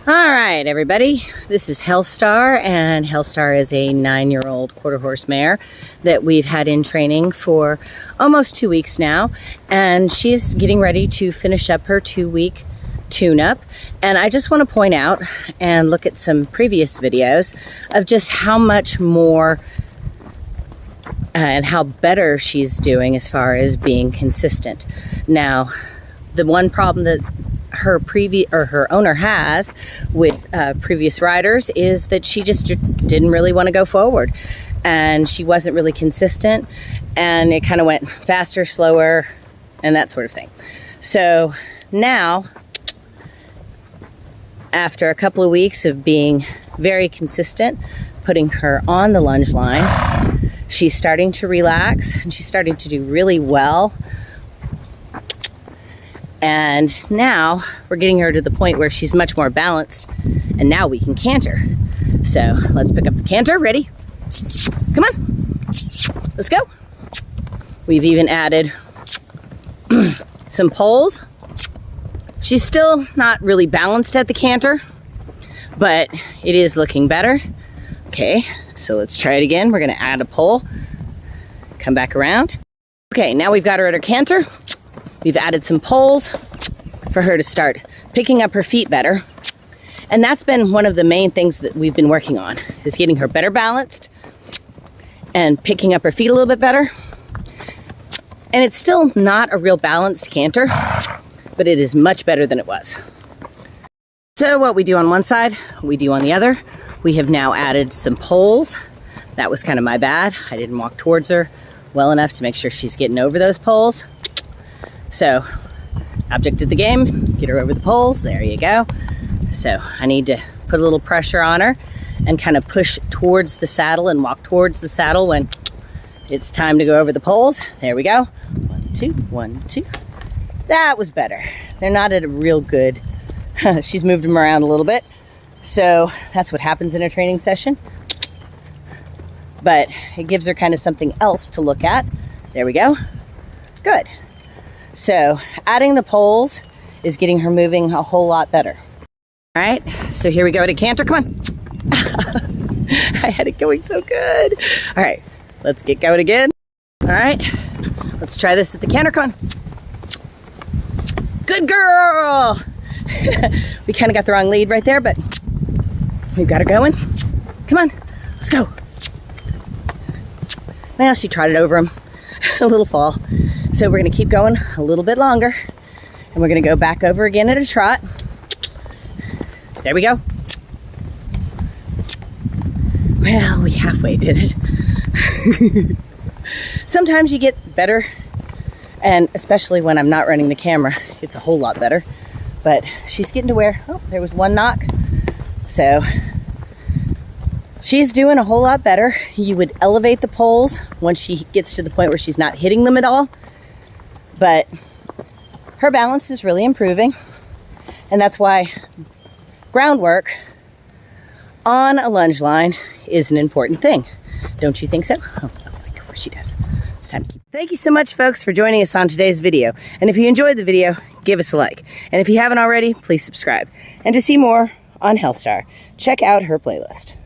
All right, everybody, this is Hellstar, and Hellstar is a 9-year-old quarter horse mare that we've had in training for almost 2 weeks now, and she's getting ready to finish up her 2-week tune-up. And I just want to point out and look at some previous videos of just how much more and how better she's doing as far as being consistent. Now, the one problem that her owner has with previous riders is that she just didn't really want to go forward, and she wasn't really consistent, and it kind of went faster, slower, and that sort of thing. So now, after a couple of weeks of being very consistent, putting her on the lunge line, she's starting to relax and she's starting to do really well. And now we're getting her to the point where she's much more balanced, and now we can canter. So let's pick up the canter. Ready? Come on, let's go. We've even added some poles. She's still not really balanced at the canter, but it is looking better. Okay, so let's try it again. We're gonna add a pole, come back around. Okay, now we've got her at her canter. We've added some poles for her to start picking up her feet better. And that's been one of the main things that we've been working on, is getting her better balanced and picking up her feet a little bit better. And it's still not a real balanced canter, but it is much better than it was. So what we do on one side, we do on the other. We have now added some poles. That was kind of my bad. I didn't walk towards her well enough to make sure she's getting over those poles. So, object of the game, get her over the poles. There you go. So I need to put a little pressure on her and kind of push towards the saddle and walk towards the saddle when it's time to go over the poles. There we go. 1, 2, 1, 2. That was better. They're not at a real good, she's moved them around a little bit. So that's what happens in a training session. But it gives her kind of something else to look at. There we go. Good. So adding the poles is getting her moving a whole lot better. All right, so here we go to canter. Come on. I had it going so good. All right, let's get going again. All right, let's try this at the canter. Come on. Good girl. We kind of got the wrong lead right there, but we've got her going. Come on, let's go. Well, she trotted over him. A little fall. So we're gonna keep going a little bit longer, and we're gonna go back over again at a trot. There we go. Well, we halfway did it. Sometimes you get better, and especially when I'm not running the camera, it's a whole lot better. But she's getting to where, oh, there was one knock. So she's doing a whole lot better. You would elevate the poles once she gets to the point where she's not hitting them at all. But her balance is really improving. And that's why groundwork on a lunge line is an important thing. Don't you think so? Oh, of course she does. It's time to keep. Thank you so much, folks, for joining us on today's video. And if you enjoyed the video, give us a like. And if you haven't already, please subscribe. And to see more on Hellstar, check out her playlist.